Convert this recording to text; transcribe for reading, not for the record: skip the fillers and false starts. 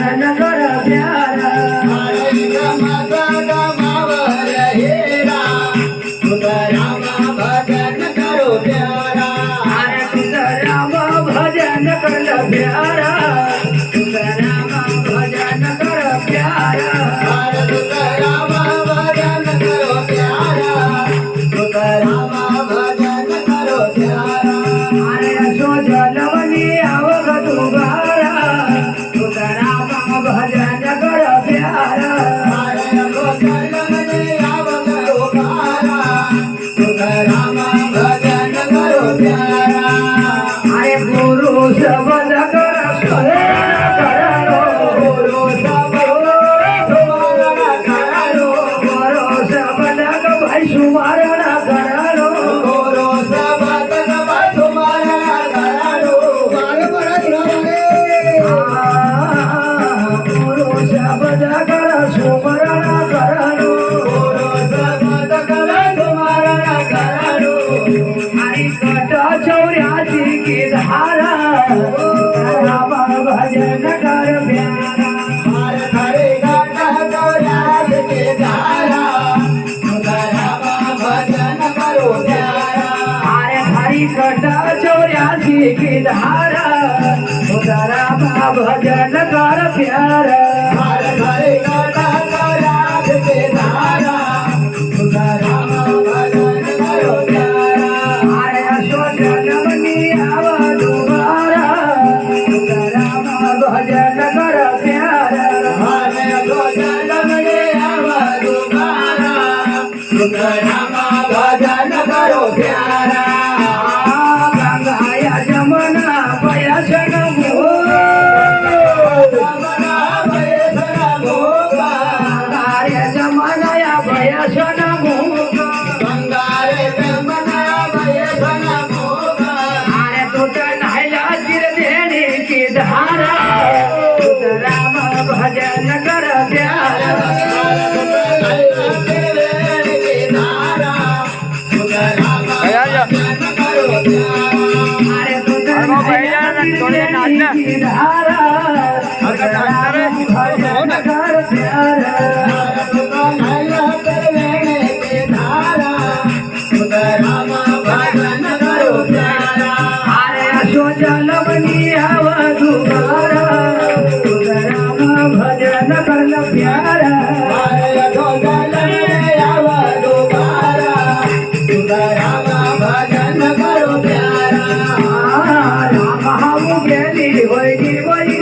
भजन कर प्यारा अरे गमता गमावर हेरा तुकाराम भजन करो प्यारा अरे तुझं राम भजन कर प्यारा तुझं राम भजन कर प्यारा अरे तुकाराम भजन करो प्यारा तुकाराम भजन करो प्यारा अरे असो जलवनी आवग तुगारा तुझं राम भजन कर प्यारा अरे गोचरमने आवक तुकारा तुकाराम भजन करो प्यारा अरे गुरु शब्द कर स्मरण करो गुरु शब्द स्मरण करो गुरु शब्द क भाई सुमरण करो गुरु शब्द स्मरण करो गुरु शब्द कर सुमरण करो गुरु शब्द स्मरण करो हरि कट चौरासी की धारा राम भजन कर प्यारा हर हरे गाता गौराज के धारा तुकाराम भजन करो प्यारा अरे हरि कट चौरासी की धारा राम भजन कर प्यारा हर हरे गाता गौराज के धारा तुकाराम भजन करो प्यारा अरे असो जलवनी आव दुबारा राम भजन कर प्यारा हरे गोचरमने आवक तुकारा तुकाराम भजन करो प्यारा गंगाया जमुना पयसन रमणा भयसरा भोगा कार्य जमनया पयसन बंगारे ब्रह्मणा भयसरा भोगा अरे तुझ नायला चिर देणी की धारा तुझ राम भजन कर प्यारा अरे तुझ नायला चिर देणी की धारा तुझ राम भजन कर प्यारा अरे असो जलवनी आव दुबारा तुझ राम भजन कर प्यारा